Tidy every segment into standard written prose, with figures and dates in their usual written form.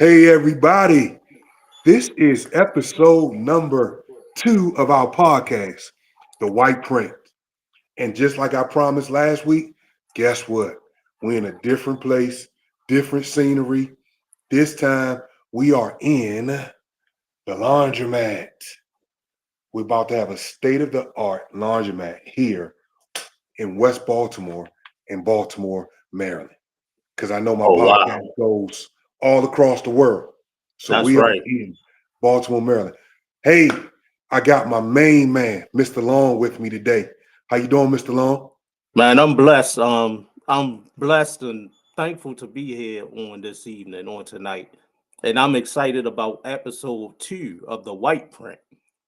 Hey, everybody. This is episode number 2 of our podcast, The White Print. And just like I promised last week, guess what? We're in a different place, different scenery. This time we are in the laundromat. We're about to have a state-of-the-art laundromat here in West Baltimore, in Baltimore, Maryland. Because I know my Oh podcast wow, goes all across the world. So that's we are right, in Baltimore, Maryland. Hey, I got my main man, Mr. Long, with me today. How you doing, Mr. Long? man. I'm blessed. I'm blessed and thankful to be here on this evening, on tonight, and I'm excited about episode 2 of the White Print.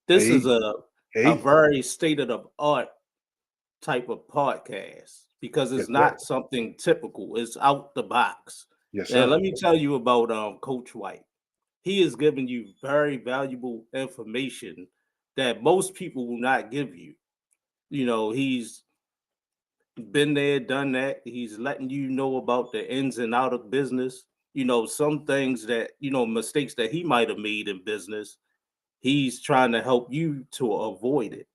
This Hey, is a hey. very state of the art type of podcast because Yes, it's sir. not something typical. It's out the box. Yes, And sir. let me tell you about Coach White. He is giving you very valuable information that most people will not give you. He's been there, done that. He's letting you know about the ins and out of business. Some things that, mistakes that he might have made in business, he's trying to help you to avoid it.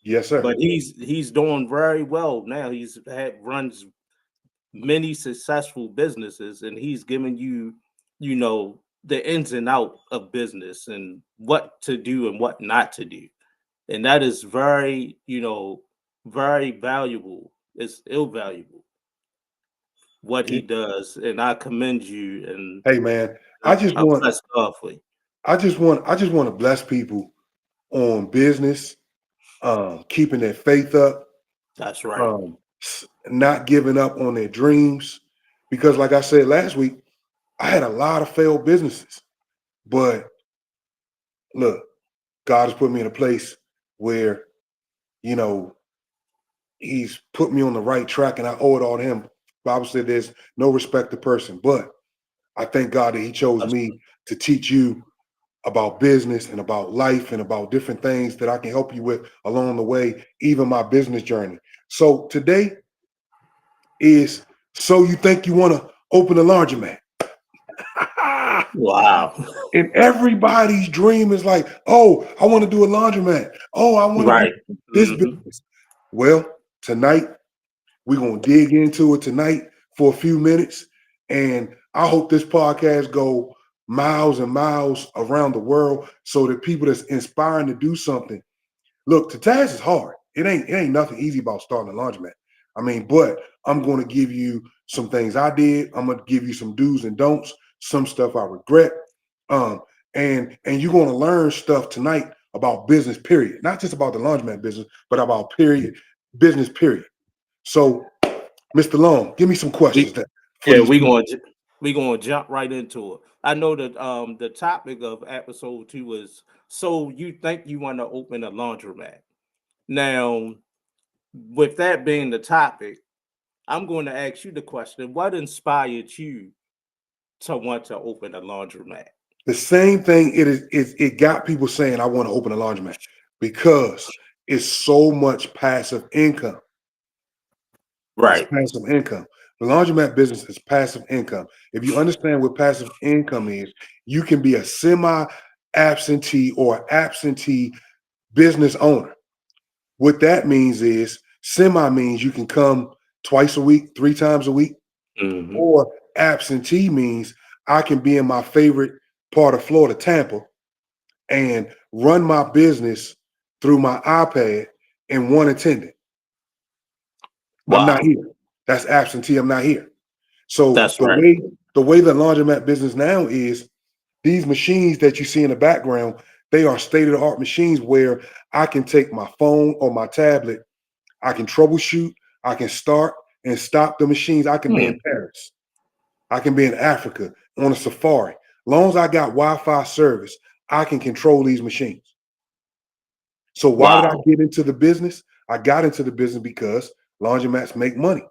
Yes, sir. But he's doing very well now. He's had runs many successful businesses, and he's giving you, the ins and out of business and what to do and what not to do. And that is very, very valuable. It's invaluable what he Ye- does, and I commend you. And Hey, man. I just I want, bless God for you. I just want to bless people on business, keeping their faith up, That's right. not giving up on their dreams. Because, like I said last week, I had a lot of failed businesses, but look, God has put me in a place where, you know, He's put me on the right track and I owe it all to Him. Bible said there's no respect to person, but I thank God that He chose That's me to teach you about business and about life and about different things that I can help you with along the way, even my business journey. So today is so you think you want to open a laundromat. wow. And everybody's dream is like, oh, I want to do a laundromat. Oh, I want to do Right. this Hmm. business. Well, tonight, we're going to dig into it tonight for a few minutes. And I hope this podcast go miles and miles around the world so that people that's inspiring to do something. Look, the task is hard. It ain't nothing easy about starting a laundromat. I mean, but I'm going to give you some things I did. I'm going to give you some do's and don'ts, some stuff I regret. Um, and you're going to learn stuff tonight about business, period. Not just about the laundromat business, but about business, period. So, Mr. Long, give me some questions We, that for yeah, these people. we gonna jump right into it. I know that the topic of episode 2 is, so you think you want to open a laundromat. Now, with that being the topic, I'm going to ask you the question: what inspired you to want to open a laundromat? The same thing it got people saying I want to open a laundromat because it's so much passive income. It's Right. passive income. The laundromat business is passive income. If you understand what passive income is, you can be a semi-absentee or absentee business owner. What that means is semi means you can come twice a week, 3 times a week, Hmm. or absentee means I can be in my favorite part of Florida, Tampa, and run my business through my iPad and one attendant. I'm not Wow. here. That's absentee. I'm not here. So That's the right. way the way the laundromat business now is, these machines that you see in the background, they are state of the art machines where I can take my phone or my tablet, I can troubleshoot, I can start and stop the machines. I can be in Hmm. Paris, I can be in Africa on a safari. As long as I got Wi-Fi service, I can control these machines. So why did I Wow. get into the business? I got into the business because laundromats make money.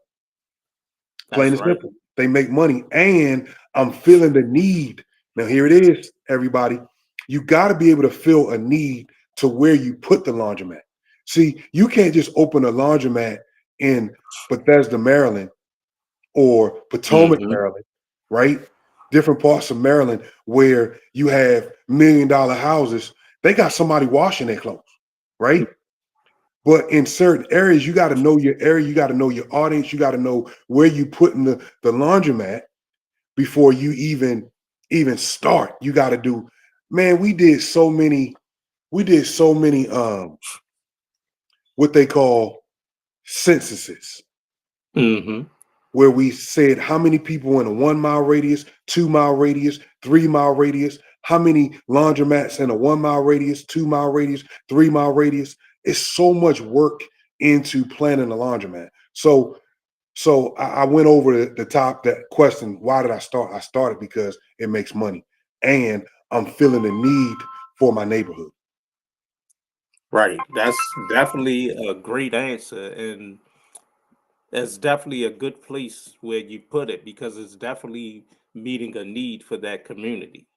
Plain That's and right. simple. They make money, and I'm feeling the need. Now, here it is, everybody. You got to be able to fill a need to where you put the laundromat. See, you can't just open a laundromat in Bethesda, Maryland, or Potomac, Hmm. Maryland, right? different parts of Maryland where you have $1 million houses, they got somebody washing their clothes, right? But in certain areas, you got to know your area, you got to know your audience, you got to know where you putting the laundromat before you even start. You got to do, man, we did so many what they call censuses, Mm-hmm. where we said how many people in a 1 mile radius, 2 mile radius, 3 mile radius, how many laundromats in a 1 mile radius, 2 mile radius, 3 mile radius. It's so much work into planning a laundromat. So I went over the top that question. Why did I start? I started because it makes money, and I'm feeling the need for my neighborhood. Right. That's definitely a great answer. And that's definitely a good place where you put it because it's definitely meeting a need for that community.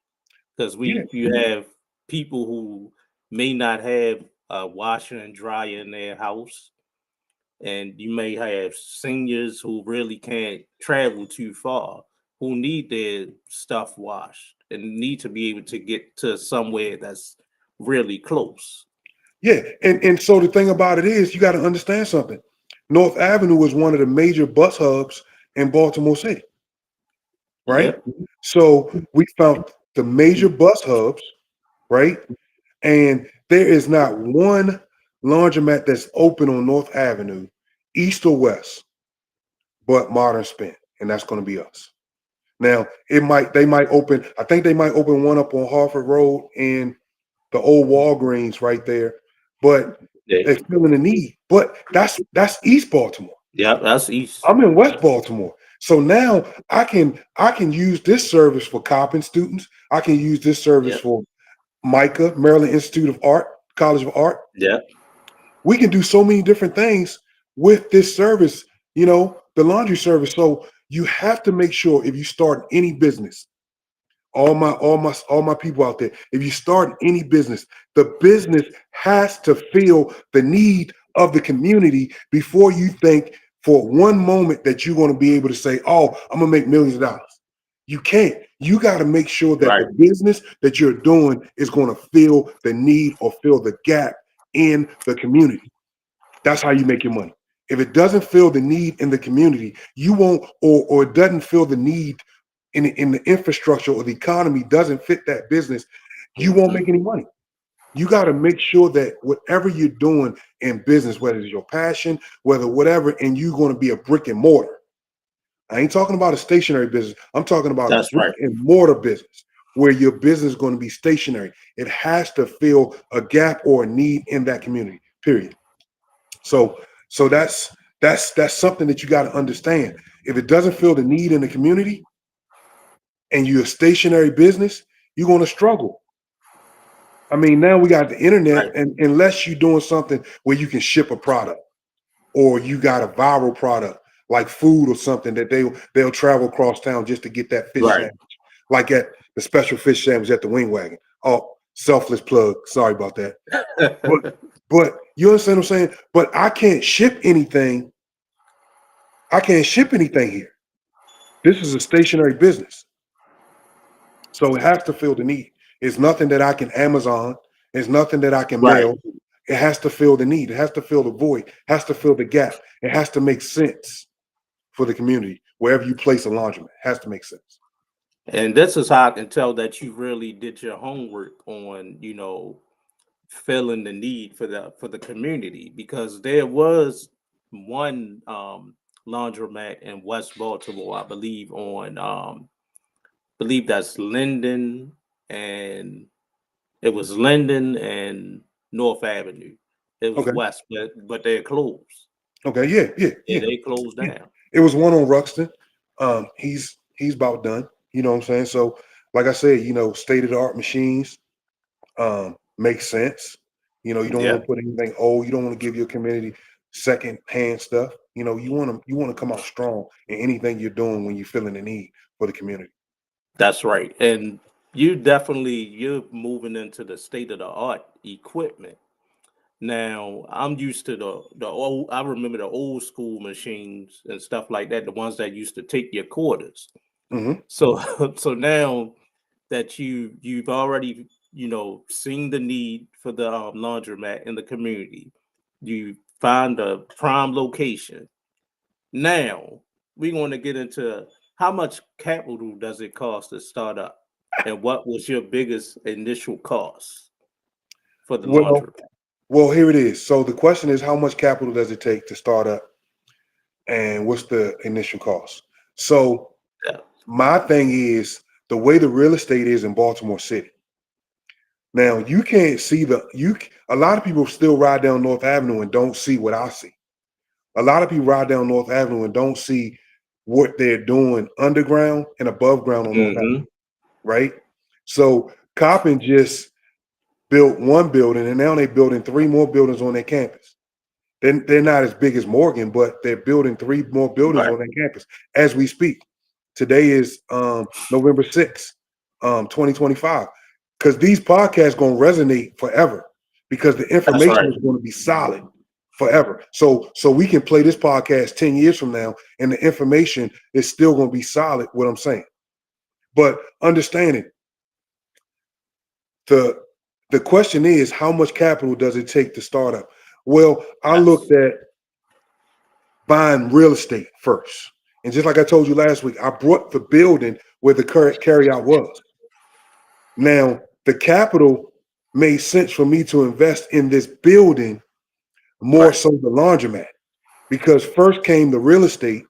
Because Yeah, you have people who may not have a washer and dryer in their house, and you may have seniors who really can't travel too far, who need their stuff washed and need to be able to get to somewhere that's really close. yeah, and so the thing about it is, you got to understand something. North Avenue is one of the major bus hubs in Baltimore City, right? Yep. So we found the major bus hubs, right? And there is not one laundromat that's open on North Avenue, east or west, but Modern Spin, and that's going to be us. Now, they might open, I think they might open one up on Harford Road in the old Walgreens right there, but Yeah. they're feeling the need. But that's East Baltimore. Yep. That's east. I'm in West Baltimore. So now I can use this service for Coppin students. I can use this service Yep. for Micah, Maryland Institute of Art, College of Art. Yep. We can do so many different things with this service, the laundry service. So you have to make sure if you start any business, all my people out there, if you start any business, the business has to feel the need of the community before you think for one moment that you're going to be able to say, oh, I'm gonna make millions of dollars. You can't. You got to make sure that Right. the business that you're doing is going to fill the need or fill the gap in the community. That's how you make your money. If it doesn't fill the need in the community, you won't, or it doesn't fill the need in the infrastructure, or the economy doesn't fit that business, you won't Mhm. make any money. You got to make sure that whatever you're doing in business, whether it's your passion, whether whatever, and you're going to be a brick and mortar. I ain't talking about a stationary business. I'm talking about a That's brick right. and mortar business where your business is going to be stationary. It has to fill a gap or a need in that community. Period. So so that's something that you got to understand. If it doesn't fill the need in the community and you're a stationary business, you're going to struggle. I mean, now we got the internet, Right. and unless you're doing something where you can ship a product or you got a viral product like food or something that they'll travel across town just to get that fish Right. sandwich, like at the special fish sandwich at the Wing Wagon. Oh, selfless plug. Sorry about that. But but you understand what I'm saying? But I can't ship anything. I can't ship anything here. This is a stationary business. So it has to fill the need. It's nothing that I can Amazon. It's nothing that I can Right. mail. It has to fill the need. It has to fill the void. It has to fill the gap. It has to make sense for the community. Wherever you place a laundromat, it has to make sense. And this is how I can tell that you really did your homework on, filling the need for the community because there was one laundromat in West Baltimore, I believe believe that's Linden and it was Linden and North Avenue. It was Okay. West, but they're closed. Okay. Yeah. Yeah. Yeah, Yeah. they closed Yeah. down. It was one on Ruxton. He's about done. You know what I'm saying? So, like I said, state of the art machines makes sense. You don't want Yeah, to put anything old. You don't want to give your community second hand stuff. You want to come out strong in anything you're doing when you're feeling the need for the community. that's right. And you're moving into the state of the art equipment. Now, I'm used to the old. I remember the old school machines and stuff like that, the ones that used to take your quarters. Mm-hmm. So so now that you've already seen the need for the laundromat in the community, you find a prime location. Now we're going to get into how much capital does it cost to start up, and what was your biggest initial cost for the Well, laundromat? well, here it is. So the question is, how much capital does it take to start up, and what's the initial cost? So Yeah. my thing is the way the real estate is in Baltimore City. Now you can't see a lot of people still ride down North Avenue and don't see what I see. A lot of people ride down North Avenue and don't see what they're doing underground and above ground on North Avenue, Mm-hmm. right? So Coppin just built one building and now they're building three more buildings on their campus. They're not as big as Morgan, but they're building three more buildings Right. on their campus as we speak. Today is November 6th, 2025. Because these podcasts going to resonate forever because the That's information right. is going to be solid forever. So we can play this podcast 10 years from now and the information is still going to be solid, what I'm saying. But understanding the the question is, how much capital does it take to start up? Well, I Yes. looked at buying real estate first. And just like I told you last week, I brought the building where the current carryout was. Now, the capital made sense for me to invest in this building more Right. so the laundromat because first came the real estate,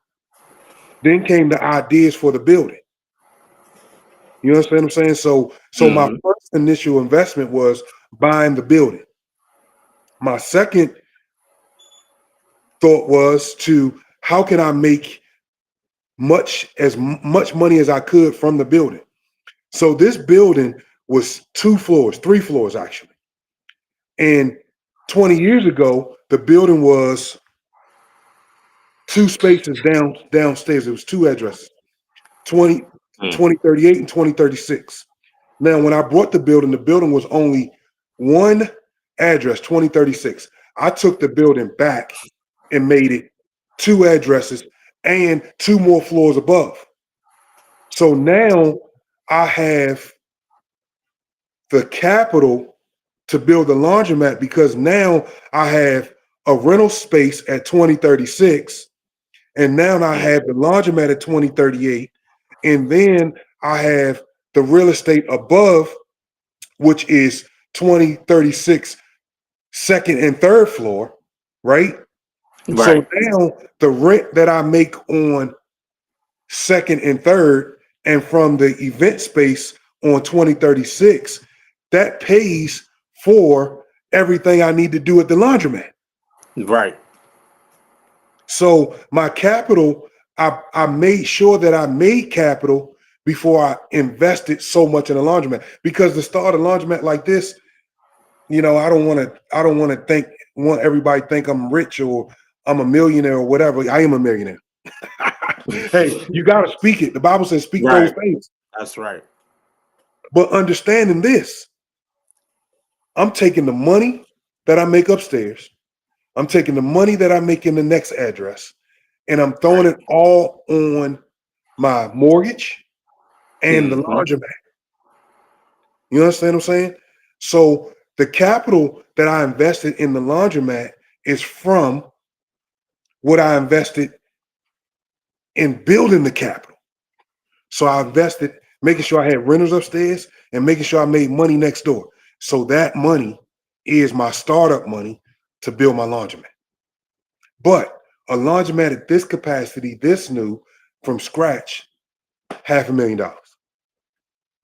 then came the ideas for the building. You understand what I'm saying? So my Mm-hmm. first initial investment was buying the building. My second thought was to how can I make much money as I could from the building. So this building was 2 floors, 3 floors actually. And 20 years ago, the building was two spaces downstairs. It was two addresses, 20, Mm. 2038 and 2036. Now, when I bought the building was only one address, 2036. I took the building back and made it two addresses and two more floors above. So now I have the capital to build a laundromat because now I have a rental space at 2036 and now I Mm. have the laundromat at 2038 and then I have the real estate above which is 2036 second and third floor, right? So Right. now the rent that I make on second and third and from the event space on 2036 that pays for everything I need to do at the laundromat. Right. So my capital, I made sure that I made capital before I invested so much in a laundromat because to start a laundromat like this, I don't want to want everybody think I'm rich or I'm a millionaire or whatever. I am a millionaire. Hey, you got to speak it. The Bible says speak those Right. things. That's right. But understanding this, I'm taking the money that I make upstairs. I'm taking the money that I make in the next address and I'm throwing Right. it all on my mortgage and the Mm-hmm. laundromat. You understand what I'm saying? So the capital that I invested in the laundromat is from what I invested in building the capital. So I invested making sure I had renters upstairs and making sure I made money next door. So that money is my startup money to build my laundromat. But a laundromat at this capacity, this new, from scratch, $500,000.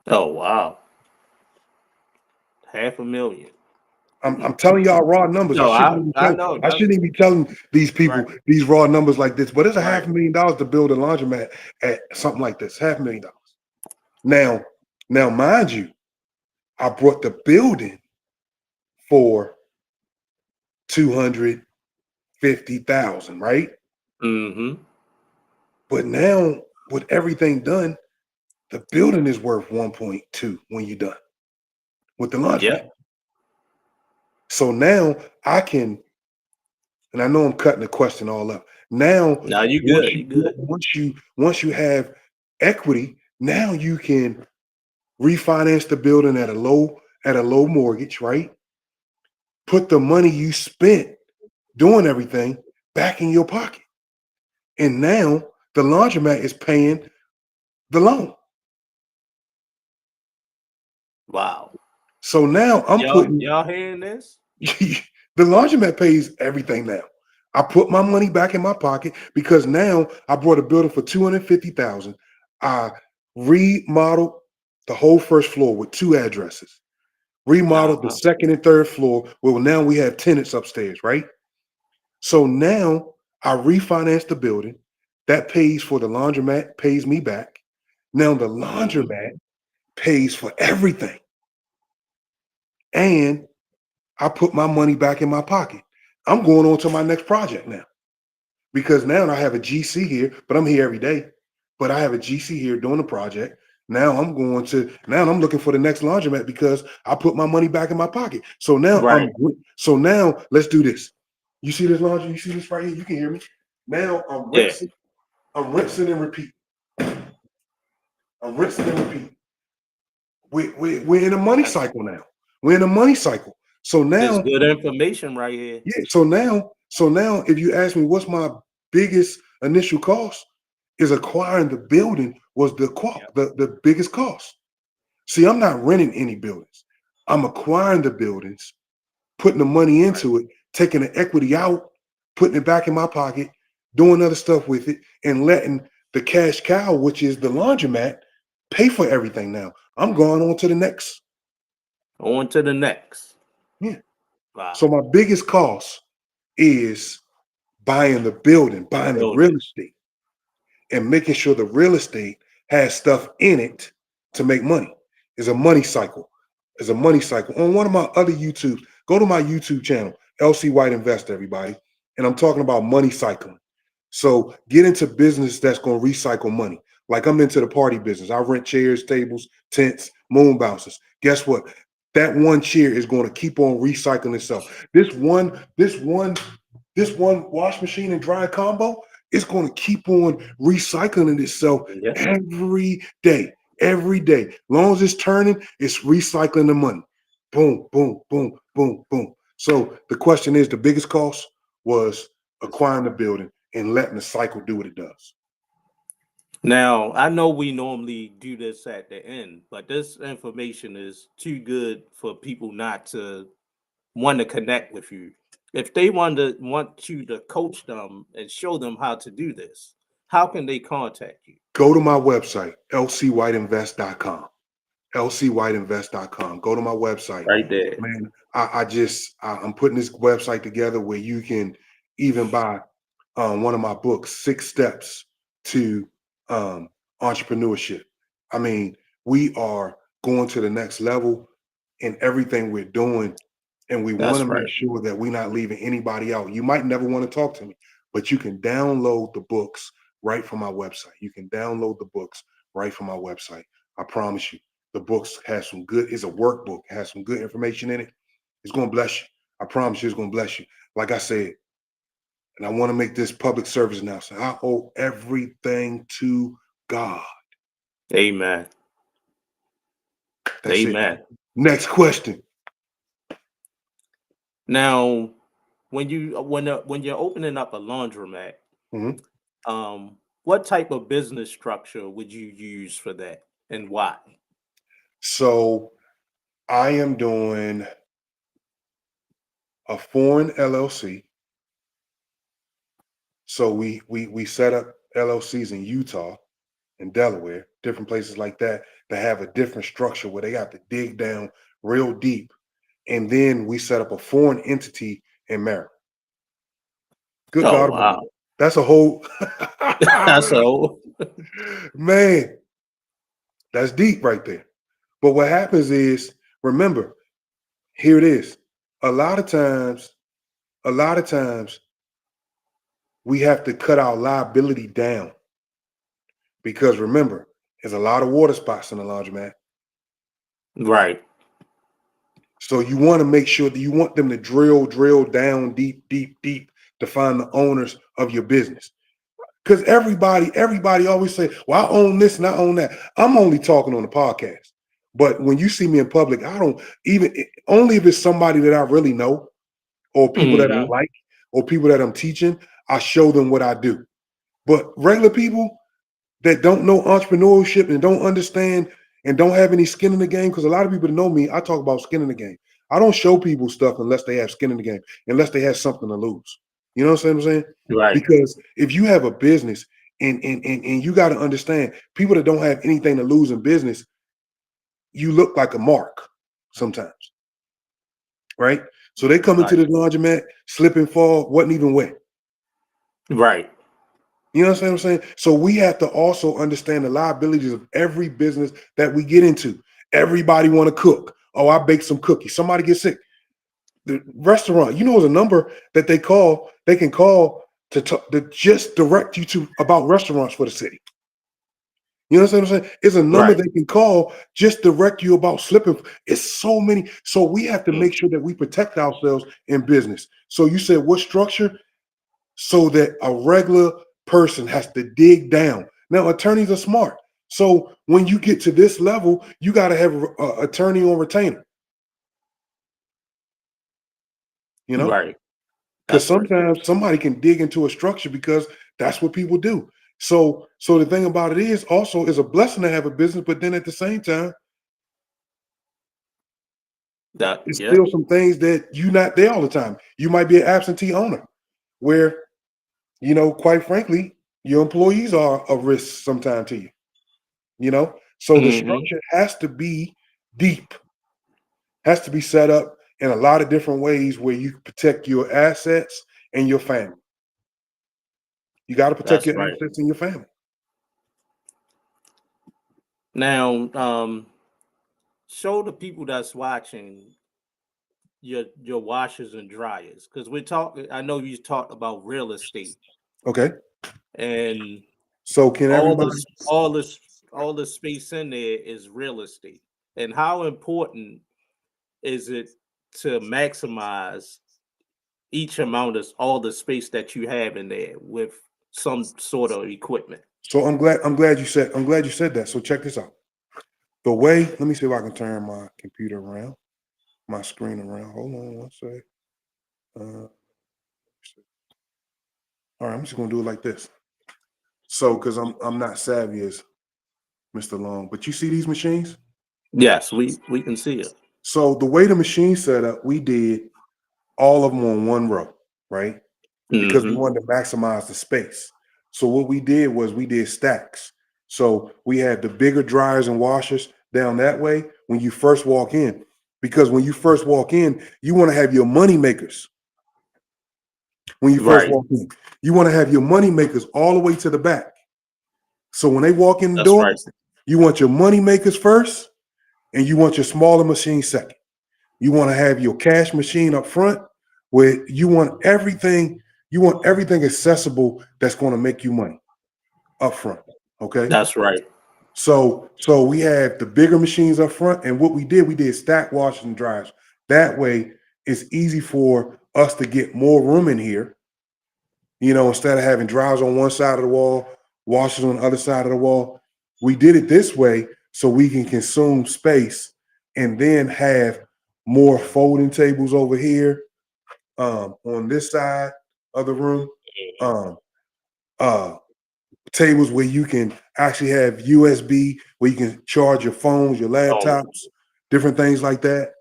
Oh wow. 500,000. I'm telling y'all raw numbers. No, I know I that's shouldn't even be telling these right. people these raw numbers like this, but it's a half Right. a million dollars to build a laundromat at something like this. $500,000. Now, now mind you, I brought the building for 250,000, right? Mm-hmm. But now with everything done, the building is worth 1.2 when you're done with the laundromat. Yep. So now I can, and I know I'm cutting the question all up. Now, Now you good. You good. once you have equity, now you can refinance the building at a low mortgage, right? Put the money you spent doing everything back in your pocket. And now the laundromat is paying the loan. Wow. So now I'm putting Y'all hearing this? the laundromat pays everything now. I put my money back in my pocket because now I bought a building for $250,000. I remodeled the whole first floor with 2 addresses. Remodeled the Uh-huh. second and third floor. Well, now we have tenants upstairs, right? So now I refinance the building. That pays for the laundromat, pays me back. Now the Mhm. laundromat pays for everything. And I put my money back in my pocket. I'm going on to my next project now because now I have a GC here, but I'm here every day. But I have a GC here doing the project. Now I'm looking for the next laundromat because I put my money back in my pocket. Right. So now let's do this. You see this laundry? You see this right here? You can hear me. Now Yeah. I'm rinsing and repeat. I'm rinsing and repeat. We're in a money That's cycle now. We're in a money cycle. So There's now good information right here. Yeah. So now, if you ask me what's my biggest initial cost, is acquiring the building was Yeah. the biggest cost. See, I'm not renting any buildings. I'm acquiring the buildings, putting the money Right. into it, taking the equity out, putting it back in my pocket, doing other stuff with it, and letting the cash cow, which is the laundromat, pay for everything now. I'm going on to the next. On to the next. Yeah. So Wow. my biggest cost is buying the building, buying the real Building. estate, and making sure the real estate has stuff in it to make money. It's a money cycle. It's a money cycle. On one of my other YouTubes, go to my YouTube channel, LC White Investor, everybody. And I'm talking about money cycling. So get into business that's going to recycle money. Like I'm into the party business. I rent chairs, tables, tents, moon bouncers. Guess what? That one chair is going to keep on recycling itself. This one wash machine and dryer combo is going to keep on recycling itself Yeah. every day. Every day. Long as it's turning, it's recycling the money. Boom, boom, boom, boom, boom. So the question is, the biggest cost was acquiring the building and letting the cycle do what it does. Now, I know we normally do this at the end, but this information is too good for people not to want to connect with you. If they want you to coach them and show them how to do this, how can they contact you? Go to my website, lcwhiteinvest.com. lcwhiteinvest.com. Go to my website. Right there. Man, I'm putting this website together where you can even buy one of my books, 6 Steps to Entrepreneurship. I mean, we are going to the next level in everything we're doing, and we want That's to make right. sure that we're not leaving anybody out. You might never want to talk to me, but you can download the books right from my website. You can download the books right from my website. I promise you, the books has some good. It's a workbook. It has some good information in it. It's going to bless you. I promise you, it's going to bless you. Like I said, and I want to make this public service announcement. I owe everything to God. Amen. That's it. Amen. Next question. Now, when you're opening up a laundromat, Mhm. what type of business structure would you use for that, and why? So I am doing a foreign LLC. So we set up LLCs in Utah and Delaware, different places like that have a different structure where they have to dig down real deep. And then we set up a foreign entity in Maryland. Good Oh God wow, Almighty. That's a whole that's so. man, that's deep right there. But what happens is, remember, here it is. A lot of times, a lot of times we have to cut our liability down because remember, there's a lot of water spots in the laundromat. Right. So you want to make sure that you want them to drill down deep, deep, deep to find the owners of your business. Because everybody always say, well, I own this and I own that. I'm only talking on the podcast. But when you see me in public, I don't even, only if it's somebody that I really know or people that I Hmm. like or people that I'm teaching, I show them what I do. But regular people that don't know entrepreneurship and don't understand and don't have any skin in the game, because a lot of people that know me, I talk about skin in the game. I don't show people stuff unless they have skin in the game, unless they have something to lose. You know what I'm saying? Right. Because if you have a business and you got to understand, people that don't have anything to lose in business, you look like a mark sometimes, right? So they come into Right. the laundromat, slip and fall, wasn't even wet. Right. You know what I'm saying? So we have to also understand the liabilities of every business that we get into. Everybody want to cook. Oh, I baked some cookies. Somebody gets sick. The restaurant, you know, is a number that they can call to just direct you to about restaurants for the city. You know what I'm saying? It's a number Right. they can call, just direct you about slipping. It's so many. So we have to Mm. make sure that we protect ourselves in business. So you said what structure? So that a regular person has to dig down. Now, attorneys are smart. So when you get to this level, you got to have an attorney on retainer, you know, Right. because That's right. sometimes somebody can dig into a structure because that's what people do. So the thing about it is also is a blessing to have a business, but then at the same time, That. it's Yep. still some things that you're not there all the time. You might be an absentee owner where, you know, quite frankly, your employees are a risk sometime to you. You know, so the Hmm. structure has to be deep, has to be set up in a lot of different ways where you protect your assets and your family. You got to protect That's your right. assets and your family. Now, show the people that's watching your washers and dryers, because we're talking. I know you talked about real estate Okay, and so can all everybody? this, all this, all the space in there is real estate. And how important is it to maximize each amount of all the space that you have in there with some sort of equipment? So I'm glad you said that. So check this out. The way, let me see if I can turn my computer around, my screen around. Hold on one sec. Uh, all right, I'm just gonna do it like this. So, because I'm not savvy as Mr. Long, but you see these machines? Yes, we can see it. So the way the machine set up, we did all of them on one row, right? Because we Hmm. wanted to maximize the space. So what we did was we did stacks. So we had the bigger dryers and washers down that way when you first walk in. Because when you first walk in, you want to have your money makers. When you first Right. walk in, you want to have your money makers all the way to the back. So when they walk in the That's door, right. you want your money makers first, and you want your smaller machine second. You want to have your cash machine up front where you want everything accessible that's going to make you money up front. Okay. That's right. So we have the bigger machines up front. And what we did stack washers and dryers. That way it's easy for us to get more room in here, you know, instead of having dryers on one side of the wall, washers on the other side of the wall. We did it this way so we can consume space and then have more folding tables over here on this side of the room. Um, uh, Tables where you can actually have USB, where you can charge your phones, your Oh, laptops, different things like that.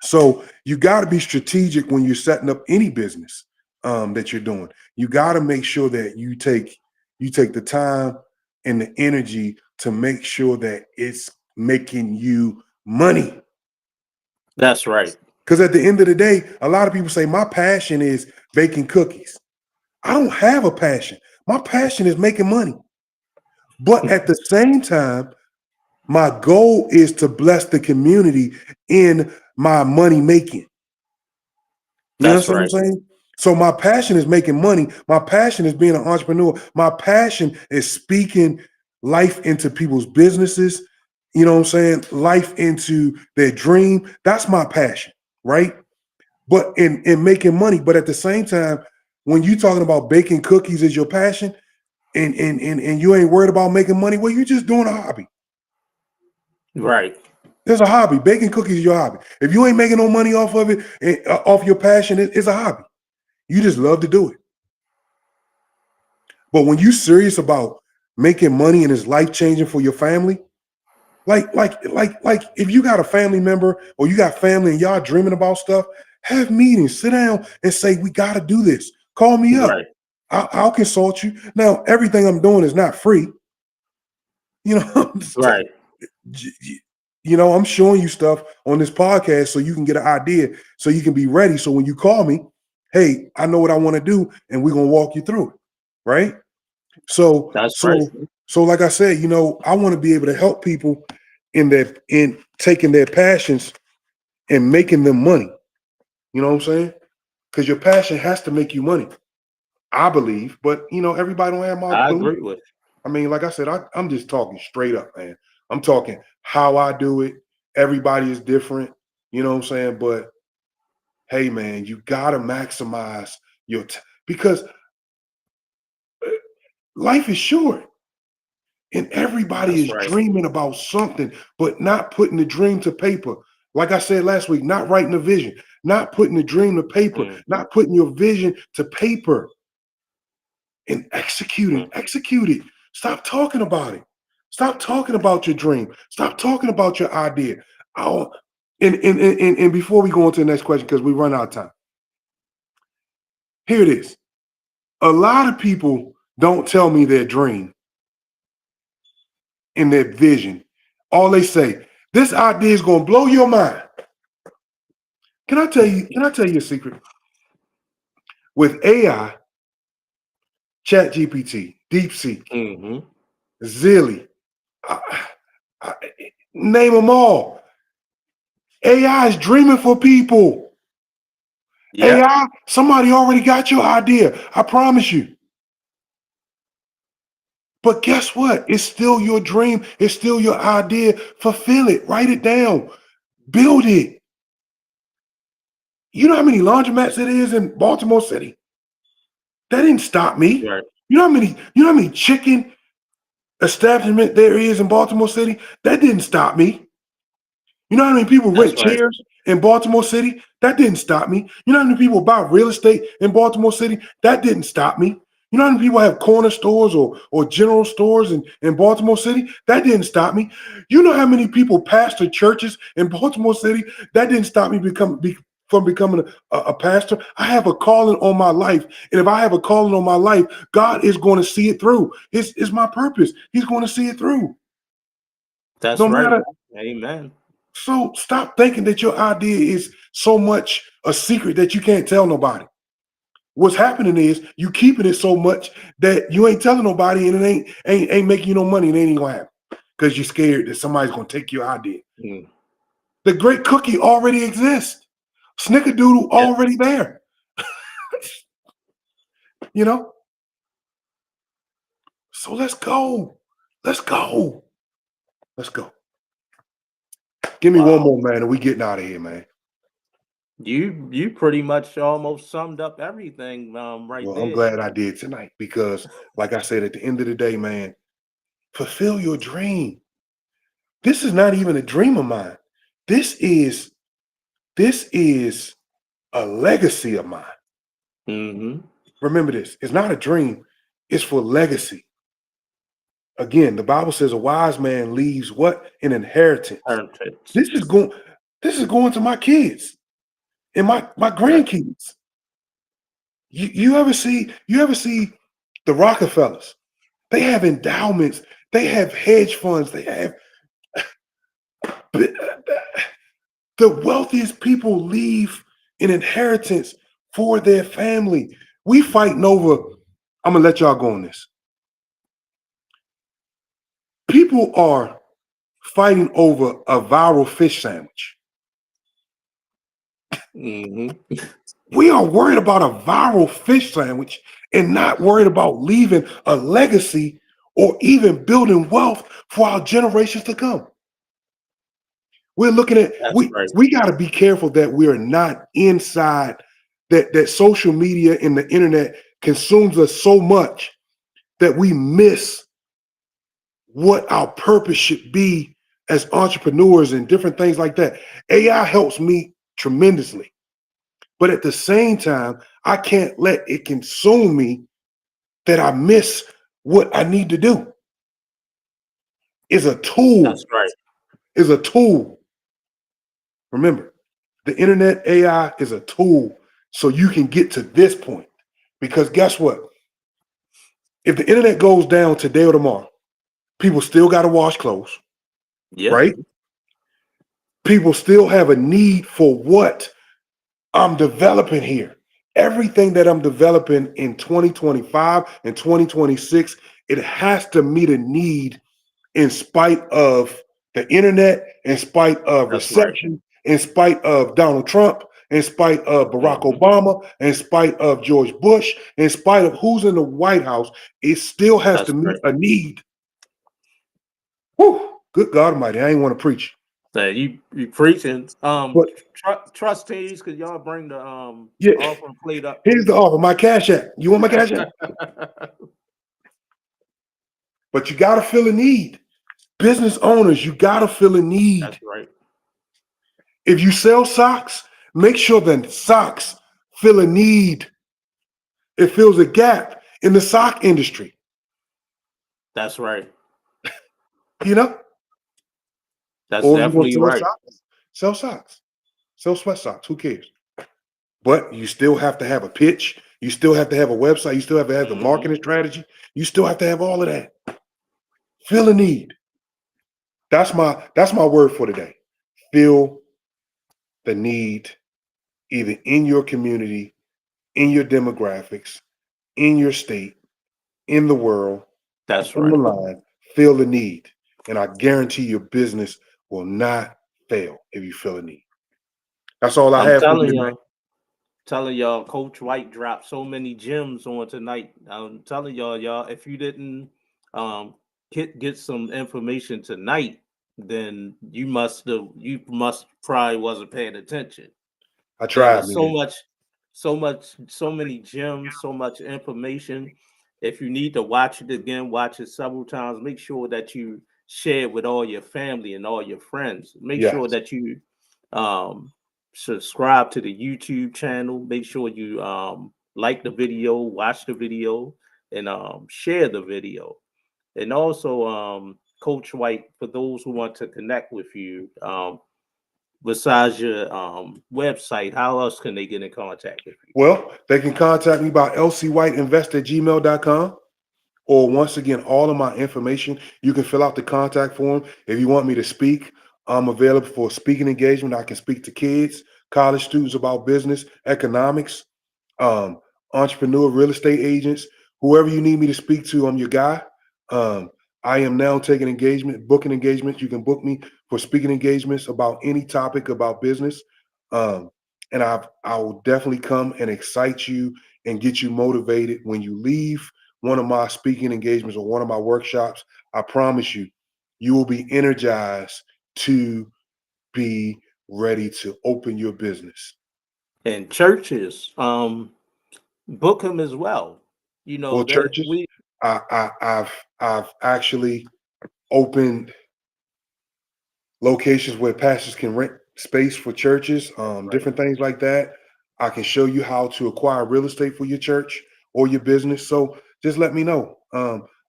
So you got to be strategic when you're setting up any business that you're doing. You got to make sure that you take the time and the energy to make sure that it's making you money. that's right. Because at the end of the day, a lot of people say my passion is baking cookies. I don't have a passion. My passion is making money. But at the same time, my goal is to bless the community in my money making. You That's understand what I'm right. saying? So my passion is making money. My passion is being an entrepreneur. My passion is speaking life into people's businesses. You know what I'm saying? Life into their dream. That's my passion, right? But in making money, but at the same time, when you talking about baking cookies is your passion, and you ain't worried about making money, well, you just doing a hobby. Right. There's a hobby. Baking cookies is your hobby. If you ain't making no money off of it, off your passion, it's a hobby. You just love to do it. But when you serious about making money and it's life changing for your family, like if you got a family member or you got family and y'all dreaming about stuff, have meetings, sit down and say, we got to do this. Call me up. Right. I'll consult you. Now, everything I'm doing is not free. You know, Right. I'm showing you stuff on this podcast so you can get an idea, so you can be ready. So when you call me, hey, I know what I want to do, and we're gonna walk you through it, right? So, That's right. so, so, like I said, I want to be able to help people in taking their passions and making them money. You know what I'm saying? Because your passion has to make you money, I believe. But everybody don't have my I belief. agree with I mean, like I said, I'm just talking straight up, man. I'm talking how I do it. Everybody is different. You know what I'm saying? But hey, man, you gotta maximize your because life is short. And everybody That's is right. dreaming about something, but not putting the dream to paper. Like I said last week, not writing a vision, not putting the dream to paper, Mm-hmm. not putting your vision to paper and executing. Mm-hmm. Execute it. Stop talking about it. Stop talking about your dream. Stop talking about your idea. And before we go on to the next question, because we run out of time, here it is. A lot of people don't tell me their dream and their vision. All they say, this idea is going to blow your mind. Can I tell you a secret? With AI, ChatGPT, DeepSeek, Mm-hmm. Zilly, I, I, name them all. AI is dreaming for people. Yep. AI, somebody already got your idea. I promise you. But guess what? It's still your dream. It's still your idea. Fulfill it. Write it down. Build it. You know how many laundromats it is in Baltimore City? That didn't stop me. Right. You know how many chicken establishment there is in Baltimore City? That didn't stop me. You know how many people That's rent right. chairs in Baltimore City? That didn't stop me. You know how many people buy real estate in Baltimore City? That didn't stop me. You know how many people have corner stores or general stores in Baltimore City? That didn't stop me. You know how many people pastor churches in Baltimore City? That didn't stop me from becoming a pastor. I have a calling on my life. And if I have a calling on my life, God is going to see it through. It's my purpose. He's going to see it through. That's No right. matter. Amen. So stop thinking that your idea is so much a secret that you can't tell nobody. What's happening is you keeping it so much that you ain't telling nobody, and it ain't making you no money, and it ain't gonna happen because you're scared that somebody's gonna take your idea. Mm. The great cookie already exists. Snickerdoodle Yep. already there. You know. So let's go. Let's go. Let's go. Give me one Wow. more, man, and we getting out of here, man. You pretty much almost summed up everything right Well, I'm there. glad I did tonight because, like I said, at the end of the day, man, fulfill your dream. This is not even a dream of mine. This is this is a legacy of mine. Mm-hmm. Remember this. It's not a dream. It's for legacy. Again, the Bible says a wise man leaves what? An inheritance. Heritage. This is going this is going to my kids and my Right. grandkids. You ever see the Rockefellers? They have endowments. They have hedge funds. They have the wealthiest people leave an inheritance for their family. We fighting over. I'm gonna let y'all go on this. People are fighting over a viral fish sandwich. Mm-hmm. We are worried about a viral fish sandwich and not worried about leaving a legacy or even building wealth for our generations to come. We're looking at That's we right. we got to be careful that we're not inside that social media and the internet consumes us so much that we miss what our purpose should be as entrepreneurs and different things like that. AI helps me tremendously. But at the same time, I can't let it consume me that I miss what I need to do. Is a That's tool, right. is a tool. Remember, the internet AI is a tool so you can get to this point. Because guess what? If the internet goes down today or tomorrow, people still got to wash clothes, Yeah, right? People still have a need for what I'm developing here. Everything that I'm developing in 2025 and 2026, it has to meet a need in spite of the internet, in spite of that's right. recession, in spite of Donald Trump, in spite of Barack Mhm. Obama, in spite of George Bush, in spite of who's in the White House, it still has That's to meet right. a need. Whew, good God Almighty, I ain't want to preach. So you preaching. But Trustees, could y'all bring the yeah, offering plate up, here's the please? offer, my cash app. You want my cash app? But you got to feel a need. Business owners, you got to feel a need. That's right. If you sell socks, make sure the socks fill a need. It fills a gap in the sock industry, That's right. you know? That's Or if you want definitely to sell right. socks, sell socks, sell sweat socks. Who cares? But you still have to have a pitch. You still have to have a website. You still have to have the Hmm. marketing strategy. You still have to have all of that. Fill a need. That's my word for today. Fill the need either in your community, in your demographics, in your state, in the world, That's on the right. line. Fill the need. And I guarantee your business will not fail if you fill a need. That's all I I'm have for you tonight. telling y'all, Coach White dropped so many gems on tonight. I'm telling y'all, if you didn't um get some information tonight, then you must probably wasn't paying attention. I There tried, was man. so many gems, so much information. If you need to watch it again, watch it several times. Make sure that you share it with all your family and all your friends. Make sure Yes. that you um, subscribe to the YouTube channel. Make sure you like the video, watch the video, and share the video. And also, Coach White, for those who want to connect with you, besides your website, how else can they get in contact with you? Well, they can contact me by lcwhiteinvest@gmail.com. Or once again, all of my information, you can fill out the contact form. If you want me to speak, I'm available for speaking engagement. I can speak to kids, college students about business, economics, um, entrepreneur, real estate agents, whoever you need me to speak to, I'm your guy. Um, I am now taking engagement, booking engagements. You can book me for speaking engagements about any topic about business. Um, and I will definitely come and excite you and get you motivated when you leave one of my speaking engagements or one of my workshops. I promise you, you will be energized to be ready to open your business. And churches, book them as well. You know Well, that churches, we I've actually opened locations where pastors can rent space for churches, right. different things like that. I can show you how to acquire real estate for your church or your business. So just let me know.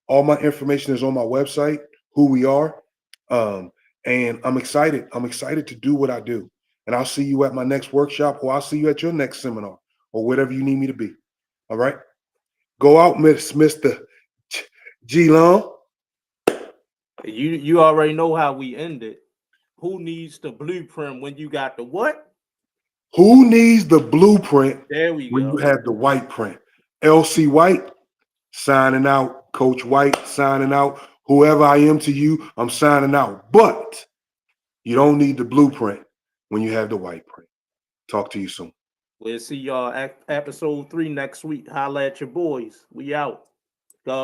All my information is on my website, who we are. Um, and I'm excited. I'm excited to do what I do. And I'll see you at my next workshop, or I'll see you at your next seminar, or whatever you need me to be. All right. Go out, Mr. G Long. You already know how we end it. Who needs the blueprint when you got the what? Who needs the blueprint There we when you go. have the white print? LC White signing out. Coach White signing out. Whoever I am to you, I'm signing out. But you don't need the blueprint when you have the white print. Talk to you soon. We'll see y'all at episode 3 next week. Holla at your boys. We out. God